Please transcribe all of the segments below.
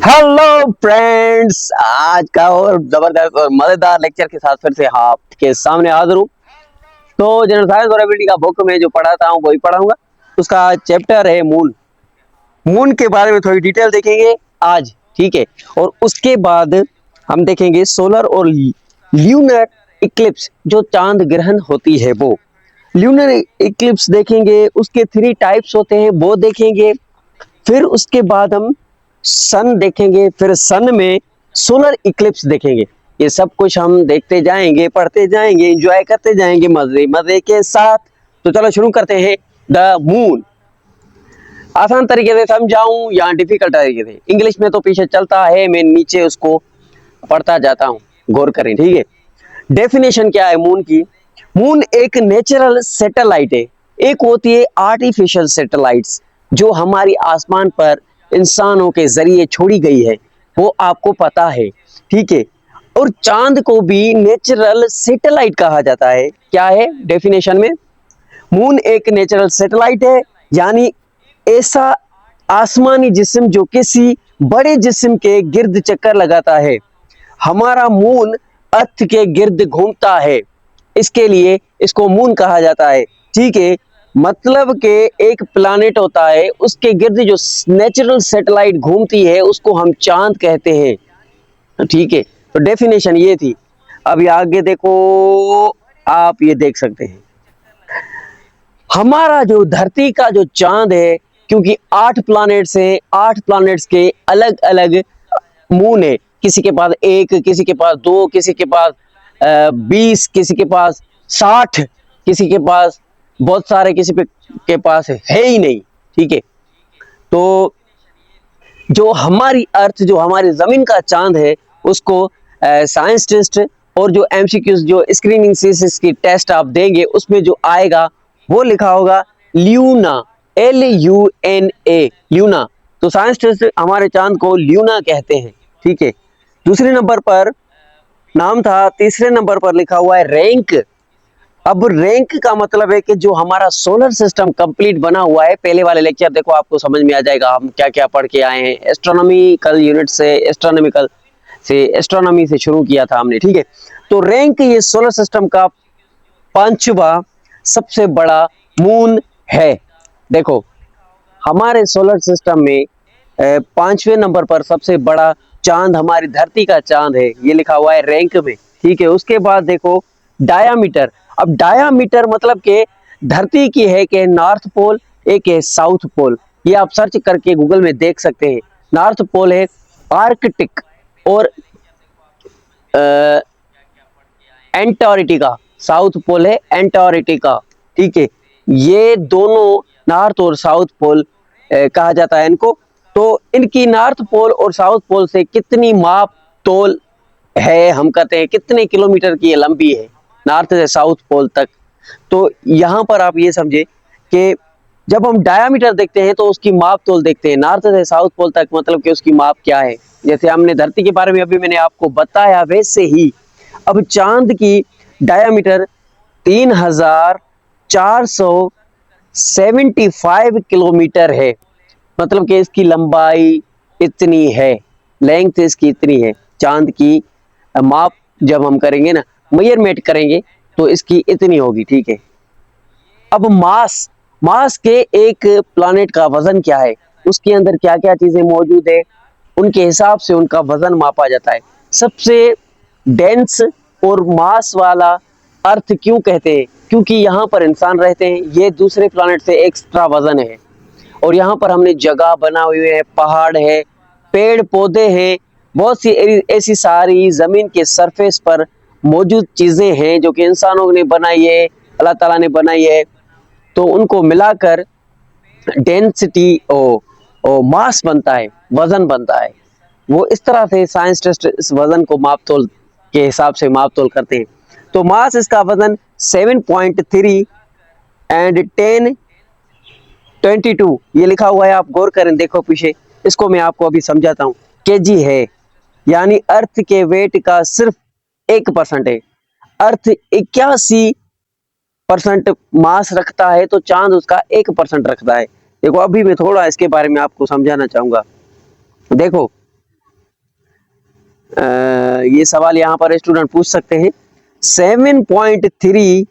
Hello friends, आज का और जबरदस्त और मजेदार लेक्चर के साथ फिर से आपके सामने हाजिर हूँ। तो जनरल साइंस और एबिलिटी का बुक में जो पढ़ाता हूँ वही पढ़ाऊंगा। उसका चैप्टर है मून। मून के बारे में थोड़ी डिटेल देखेंगे आज, ठीक है। और उसके बाद हम देखेंगे सोलर और ल्यूनर इक्लिप्स, जो चांद ग्रहण होती है वो ल्यूनर इक्लिप्स देखेंगे। उसके 3 टाइप्स होते हैं वो देखेंगे। फिर उसके बाद हम सन देखेंगे, फिर सन में सोलर इक्लिप्स देखेंगे। ये सब कुछ हम देखते जाएंगे, पढ़ते जाएंगे, एंजॉय करते जाएंगे मजे मजे के साथ। तो चलो शुरू करते हैं। The moon. आसान तरीके से समझाऊं या डिफिकल्ट तरीके से? इंग्लिश में तो पीछे चलता है, मैं नीचे उसको पढ़ता जाता हूँ, गौर करें, ठीक है। डेफिनेशन क्या है मून की? मून एक नेचुरल सैटेलाइट है। एक होती है आर्टिफिशियल सैटेलाइट्स, जो हमारी आसमान पर इंसानों के जरिए छोड़ी गई है, वो आपको पता है, ठीक है। और चांद को भी नेचुरल सैटेलाइट कहा जाता है। क्या है डेफिनेशन में? मून एक नेचुरल सैटेलाइट है, यानी ऐसा आसमानी जिस्म जो किसी बड़े जिस्म के गिर्द चक्कर लगाता है। हमारा मून अर्थ के गिर्द घूमता है, इसके लिए इसको मून कहा जाता है, ठीक है। मतलब के एक प्लैनेट होता है, उसके गिर्द जो नेचुरल सैटेलाइट घूमती है उसको हम चांद कहते हैं, ठीक है। तो डेफिनेशन ये थी। अभी आगे देखो, आप ये देख सकते हैं हमारा जो धरती का जो चांद है, क्योंकि 8 प्लैनेट्स हैं, 8 प्लैनेट्स के अलग अलग मून है। किसी के पास 1, किसी के पास 2, किसी के पास 20, किसी के पास 60, किसी के पास बहुत सारे, किसी के पास है ही नहीं, ठीक है। तो जो हमारी अर्थ, जो हमारी जमीन का चांद है, उसको साइंस टेस्ट और जो एमसीक्यूज, जो स्क्रीनिंग सीरीज की टेस्ट आप देंगे, उसमें जो आएगा वो लिखा होगा ल्यूना, LUNA, ल्यूना। तो साइंस टेस्ट हमारे चांद को ल्यूना कहते हैं, ठीक है। दूसरे नंबर पर नाम था, तीसरे नंबर पर लिखा हुआ है रैंक। अब रैंक का मतलब है कि जो हमारा सोलर सिस्टम कंप्लीट बना हुआ है। पहले वाले लेक्चर देखो, आपको समझ में आ जाएगा हम क्या क्या पढ़ के आए हैं। एस्ट्रोनॉमिकल यूनिट से, एस्ट्रोनॉमी से शुरू किया था हमने, ठीक है। तो रैंक ये सोलर सिस्टम का 5वां सबसे बड़ा मून है। देखो, हमारे सोलर सिस्टम में 5वें नंबर पर सबसे बड़ा चांद हमारी धरती का चांद है, ये लिखा हुआ है रैंक में, ठीक है। उसके बाद देखो डायामीटर। अब डायामीटर मतलब के धरती की है कि नॉर्थ पोल, एक है साउथ पोल। ये आप सर्च करके गूगल में देख सकते हैं। नॉर्थ पोल है आर्कटिक और एंटार्क्टिका, साउथ पोल है एंटार्क्टिका, ठीक है। ये दोनों नॉर्थ और साउथ पोल कहा जाता है इनको। तो इनकी नॉर्थ पोल और साउथ पोल से कितनी माप तोल है, हम कहते हैं कितने किलोमीटर की ये लंबी है नॉर्थ से साउथ पोल तक। तो यहाँ पर आप ये समझे कि जब हम डायामीटर देखते हैं तो उसकी माप तोल देखते हैं नॉर्थ से साउथ पोल तक, मतलब कि उसकी माप क्या है। जैसे हमने धरती के बारे में अभी मैंने आपको बताया, वैसे ही अब चांद की डायामीटर 3475 किलोमीटर है। मतलब कि इसकी लंबाई इतनी है, लेंथ इसकी इतनी है। चांद की माप जब हम करेंगे ना, मेजरमेंट करेंगे, तो इसकी इतनी होगी, ठीक है। अब मास, मास के एक प्लैनेट का वजन क्या है, उसके अंदर क्या क्या चीजें मौजूद है, उनके हिसाब से उनका वजन मापा जाता है। सबसे डेंस और मास वाला अर्थ क्यों कहते हैं? क्योंकि यहाँ पर इंसान रहते हैं, ये दूसरे प्लैनेट से एक्स्ट्रा वजन है। और यहाँ पर हमने जगह बना हुई है, पहाड़ है, पेड़ पौधे हैं, बहुत सी ऐसी सारी जमीन के सरफेस पर मौजूद चीजें हैं जो कि इंसानों ने बनाई है, अल्लाह ताला ने बनाई है। तो उनको मिलाकर डेंसिटी ओ मास बनता है, वजन बनता है। वो इस तरह से साइंस टेस्ट इस वजन को माप तोल के हिसाब से माप तोल करते हैं। तो मास, इसका वजन 7.3 एंड 1022, ये लिखा हुआ है, आप गौर करें, देखो पीछे। इसको मैं आपको अभी समझाता हूँ। केजी है, यानी अर्थ के वेट का सिर्फ 1% है। अर्थ 81% मास रखता है, तो चांद उसका 1% रखता है। देखो, अभी मैं थोड़ा इसके बारे में आपको समझाना चाहूंगा। देखो, ये सवाल यहाँ पर स्टूडेंट पूछ सकते हैं। 7.3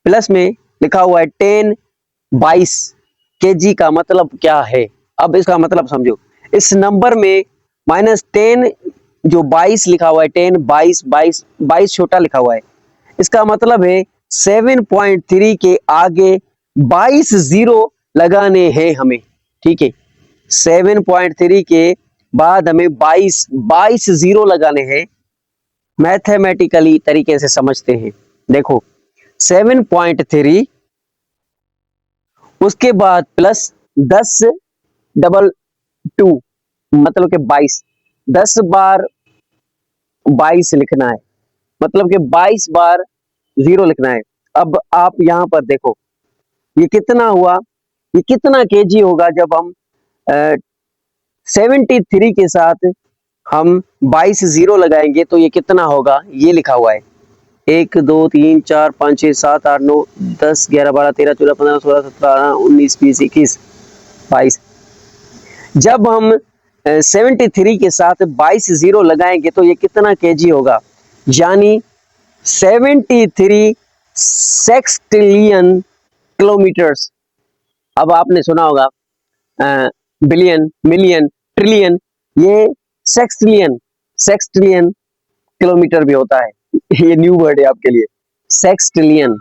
प्लस में लिखा हुआ है 10 22 केजी का मतलब क्या है? अब इसका मतलब समझो। इस नंबर में -10 जो 22 लिखा हुआ है, 10 22 22 22 छोटा लिखा हुआ है, इसका मतलब है 7.3 के आगे 22 जीरो लगाने हैं हमें। ठीक है, 7.3 के बाद हमें 22 जीरो लगाने हैं। मैथमेटिकली तरीके से समझते हैं। देखो 7.3 उसके बाद प्लस 10 डबल 2 मतलब कि 22, 10 बार 22 लिखना है, मतलब कि 22 बार जीरो लिखना है। अब आप यहां पर देखो ये कितना हुआ, ये कितना केजी होगा जब हम 73 के साथ हम 22 जीरो लगाएंगे तो ये कितना होगा, ये लिखा हुआ है 1 2 3 4 5 6 7 8 9 10 11 12 13 14 15 16 17 19 20 21 22। जब हम 73 के साथ 22 जीरो लगाएंगे तो ये कितना केजी होगा, यानी 73 सेक्सटिलियन किलोमीटर्स। अब आपने सुना होगा बिलियन, मिलियन, ट्रिलियन, ये सेक्सटिलियन सेक्सटिलियन किलोमीटर भी होता है। ये न्यू वर्ड है आपके लिए। सेक्सटिलियन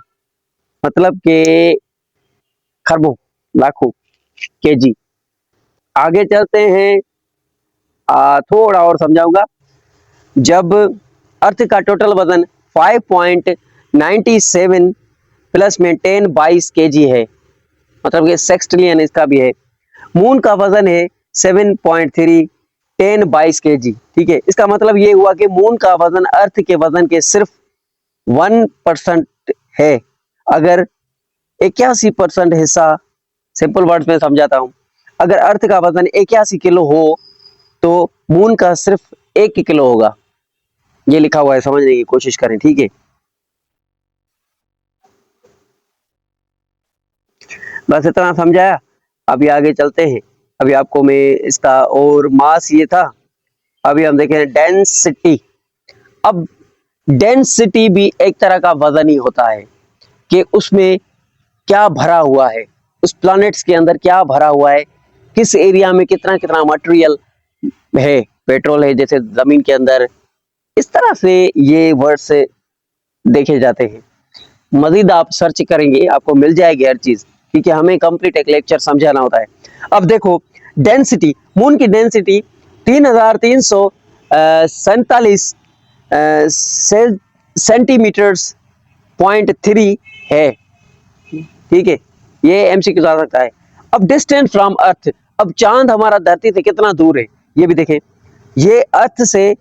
मतलब के खरबों, लाखों, केजी। आगे चलते हैं, थोड़ा और समझाऊंगा। जब अर्थ का टोटल वजन 5.97 प्लस में 10 22 केजी है, मतलब कि सेक्सटिलियन इसका भी है। मून का वजन है 7.3 10 22 केजी। ठीक है, इसका मतलब ये हुआ कि मून का वजन अर्थ के वजन के सिर्फ 1% है। अगर 81% हिस्सा, सिंपल वर्ड्स में समझाता हूं, अगर अर्थ का वजन 81 किलो हो तो मून का सिर्फ 1 किलो होगा। ये लिखा हुआ है, समझने की कोशिश करें। ठीक है, बस इतना समझाया। अभी आगे चलते हैं। अभी आपको मैं इसका, और मास ये था, अभी हम देखें डेंसिटी। अब डेंसिटी भी एक तरह का वजन ही होता है कि उसमें क्या भरा हुआ है, उस प्लैनेट्स के अंदर क्या भरा हुआ है, किस एरिया में कितना कितना मटेरियल है, पेट्रोल है जैसे जमीन के अंदर। इस तरह से ये वर्ड्स देखे जाते हैं। मजीद आप सर्च करेंगे आपको मिल जाएगी हर चीज, क्योंकि हमें कंप्लीट एक लेक्चर समझाना होता है। अब देखो डेंसिटी, मून की डेंसिटी 3347 सेंटीमीटर्स पॉइंट 3 है। ठीक है, ये एमसीक्यू जा सकता है। अब डिस्टेंस फ्रॉम अर्थ, अब चांद हमारा धरती से कितना दूर है ये भी देखें। ये अर्थ से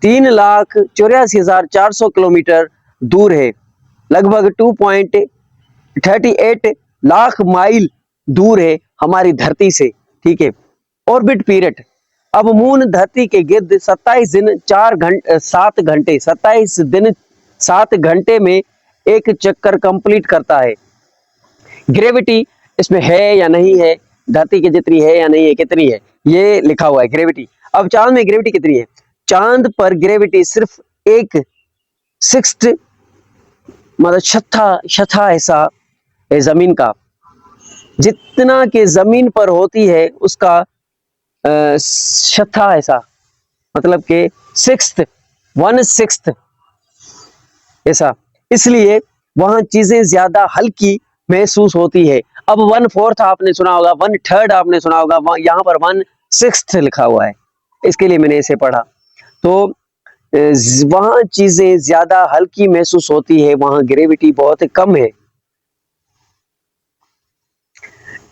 3,84,400 किलोमीटर दूर है, लगभग 2.38 लाख माइल दूर है हमारी धरती से। ठीक है, ऑर्बिट पीरियड, अब मून धरती के गिर्द 27 दिन 7 घंटे 27 दिन 7 घंटे में एक चक्कर कंप्लीट करता है। ग्रेविटी इसमें है या नहीं है, धरती की जितनी है या नहीं है, कितनी है, ये लिखा हुआ है ग्रेविटी। अब चांद में ग्रेविटी कितनी है, चांद पर ग्रेविटी सिर्फ 1/6 मतलब छठा हिस्सा है जमीन का, जितना के जमीन पर होती है उसका छठा हिस्सा, मतलब के 1/6 ऐसा। इसलिए वहां चीजें ज्यादा हल्की महसूस होती है। अब 1/4 आपने सुना होगा, 1/3 आपने सुना होगा, यहाँ पर 1/6 लिखा हुआ है, इसके लिए मैंने इसे पढ़ा। तो वहां चीजें ज्यादा हल्की महसूस होती है, वहां ग्रेविटी बहुत कम है।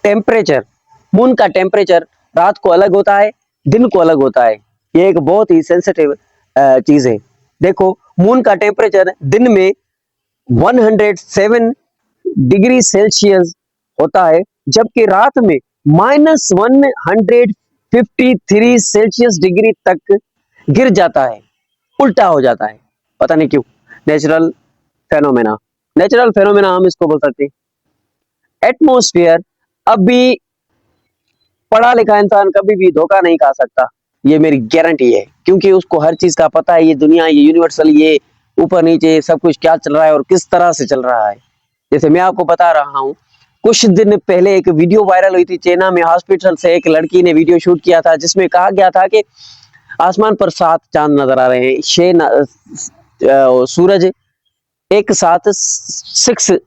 टेम्परेचर, मून का टेम्परेचर रात को अलग होता है, दिन को अलग होता है। ये एक बहुत ही सेंसिटिव चीज है। देखो मून का टेम्परेचर दिन में 107 डिग्री सेल्सियस होता है, जबकि रात में -153 सेल्सियस डिग्री तक गिर जाता है, उल्टा हो जाता है। पता नहीं क्यों, नेचुरल फेनोमेना, नेचुरल फेनोमेना हम इसको बोल सकते हैं। एटमॉस्फेयर, अब भी पढ़ा लिखा इंसान कभी भी धोखा नहीं खा सकता। ये मेरी गारंटी है, क्योंकि उसको हर चीज का पता है, ये दुनिया, ये यूनिवर्सल, ये ऊपर नीचे सब कुछ क्या चल रहा है और किस तरह से चल रहा है। जैसे मैं आपको बता रहा हूँ, कुछ दिन पहले एक वीडियो वायरल हुई थी चाइना में, हॉस्पिटल से एक लड़की ने वीडियो शूट किया था जिसमें कहा गया था कि आसमान पर 7 चांद नजर आ रहे हैं, 6 सूरज एक साथ 6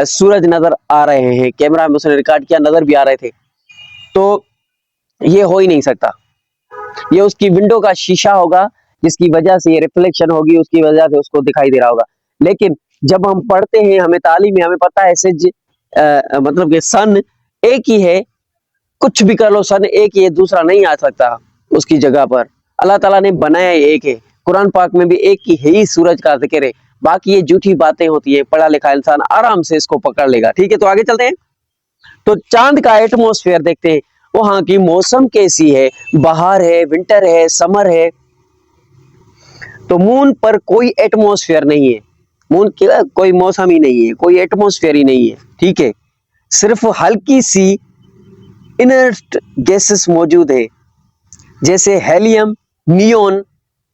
सूरज नजर आ रहे हैं। कैमरा में उसने रिकॉर्ड किया, नजर भी आ रहे थे। तो ये हो ही नहीं सकता, ये उसकी विंडो का शीशा होगा जिसकी वजह से ये रिफ्लेक्शन होगी, उसकी वजह से उसको दिखाई दे रहा होगा। लेकिन जब हम पढ़ते हैं, हमें तालीम में हमें पता है मतलब कि सन एक ही है, कुछ भी कर लो, सन एक ही है, दूसरा नहीं आ सकता उसकी जगह पर। अल्लाह ताला ने बनाया एक है, कुरान पाक में भी एक ही है ही सूरज का जिक्र है। बाकी ये झूठी बातें होती है, पढ़ा लिखा इंसान आराम से इसको पकड़ लेगा। ठीक है, तो आगे चलते हैं। तो चांद का एटमॉस्फेयर देखते हैं, वहां की मौसम कैसी है, बाहर है, विंटर है, समर है। तो मून पर कोई एटमॉस्फेयर नहीं है, मून की कोई मौसम ही नहीं है, कोई एटमॉस्फेयर ही नहीं है। ठीक है, सिर्फ हल्की सी इनर्ट गैसेस मौजूद है, जैसे हेलियम, नियोन,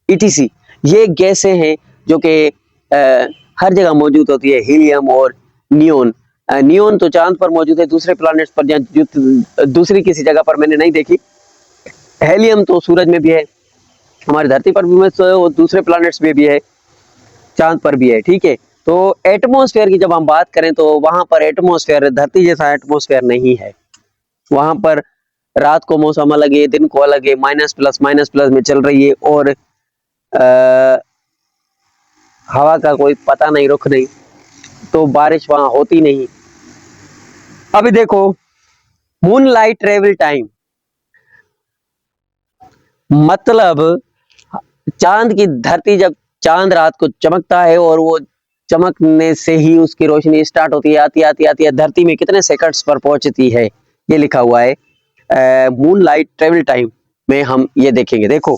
ईटीसी। ये गैसें हैं जो कि हर जगह मौजूद होती है, हीलियम और नियोन। नियोन तो चांद पर मौजूद है, दूसरे प्लैनेट्स पर या दूसरी किसी जगह पर मैंने नहीं देखी। हेलियम तो सूरज में भी है, हमारी धरती पर भी है, तो दूसरे प्लैनेट्स में भी है, चांद पर भी है। ठीक है, तो एटमॉस्फेयर की जब हम बात करें तो वहां पर एटमॉस्फेयर धरती जैसा एटमॉस्फेयर नहीं है। वहां पर रात को मौसम अलग है, दिन को अलग है, माइनस प्लस में चल रही है, और हवा का कोई पता नहीं, रुख नहीं, तो बारिश वहां होती नहीं। अभी देखो, मून लाइट ट्रेवल टाइम, मतलब चांद की धरती, जब चांद रात को चमकता है और वो चमकने से ही उसकी रोशनी स्टार्ट होती है, आती है धरती में कितने सेकंड्स पर पहुंचती है, ये लिखा हुआ है मून लाइट ट्रेवल टाइम में। हम ये देखेंगे। देखो,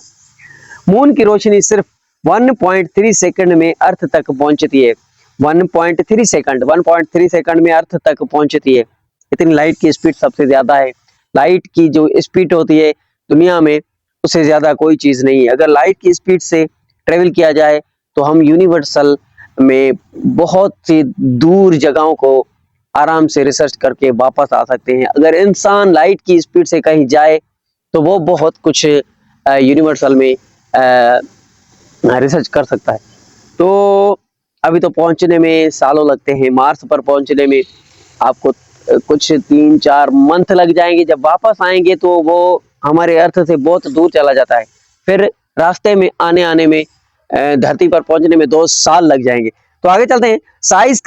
मून की रोशनी सिर्फ 1.3 सेकंड में अर्थ तक पहुंचती है। 1.3 सेकंड में अर्थ तक पहुंचती है। इतनी लाइट की स्पीड सबसे ज्यादा है। लाइट की जो स्पीड होती है दुनिया में, उससे ज्यादा कोई चीज नहीं है। अगर लाइट की स्पीड से ट्रेवल किया जाए तो हम यूनिवर्सल में बहुत सी दूर जगहों को आराम से रिसर्च करके वापस आ सकते हैं। अगर इंसान लाइट की स्पीड से कहीं जाए तो वो बहुत कुछ यूनिवर्सल में रिसर्च कर सकता है। तो अभी तो पहुंचने में सालों लगते हैं, मार्स पर पहुंचने में आपको कुछ 3-4 मंथ लग जाएंगे। जब वापस आएंगे तो वो हमारे अर्थ से बहुत दूर चला जाता है। फिर रास्ते में आने में धरती पर पहुंचने में 2 साल लग जाएंगे। तो आगे चलते हैं। साइज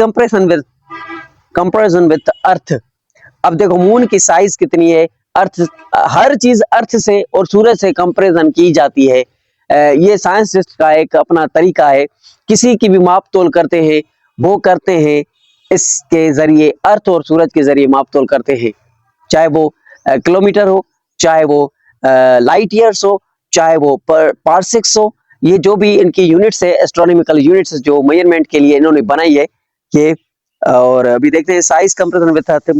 कंपैरिजन विद अर्थ। अब देखो, मून की साइज कितनी है, अर्थ, हर चीज अर्थ से और सूरज से कंपैरिजन की जाती है। ये साइंटिस्ट का एक अपना तरीका है। किसी की भी माप तोल करते हैं, वो करते हैं इसके जरिए, अर्थ और सूरज के जरिए माप तोल करते हैं। चाहे वो किलोमीटर हो, चाहे वो लाइट ईयर्स हो, चाहे वो पार्सेक्स हो, ये जो भी इनकी यूनिट्स है, एस्ट्रोनॉमिकल यूनिट्स जो मेजरमेंट के लिए इन्होंने बनाई है ये। और अभी देखते हैं size comparison with earth.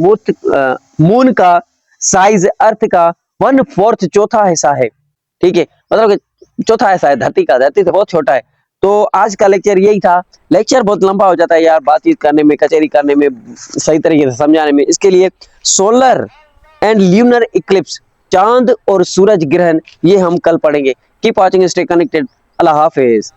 Moon का साइज अर्थ का 1/4 चौथा हिस्सा है। ठीक है, मतलब कि चौथा हिस्सा है धरती का, धरती से बहुत छोटा है। तो आज का लेक्चर यही था। लेक्चर बहुत लंबा हो जाता है यार, बातचीत करने में, कचहरी करने में, सही तरीके से समझाने में। इसके लिए सोलर एंड ल्यूनर इक्लिप्स, चांद और सूरज ग्रहण, ये हम कल पढ़ेंगे। Keep watching, stay connected. अल्लाह हाफिज।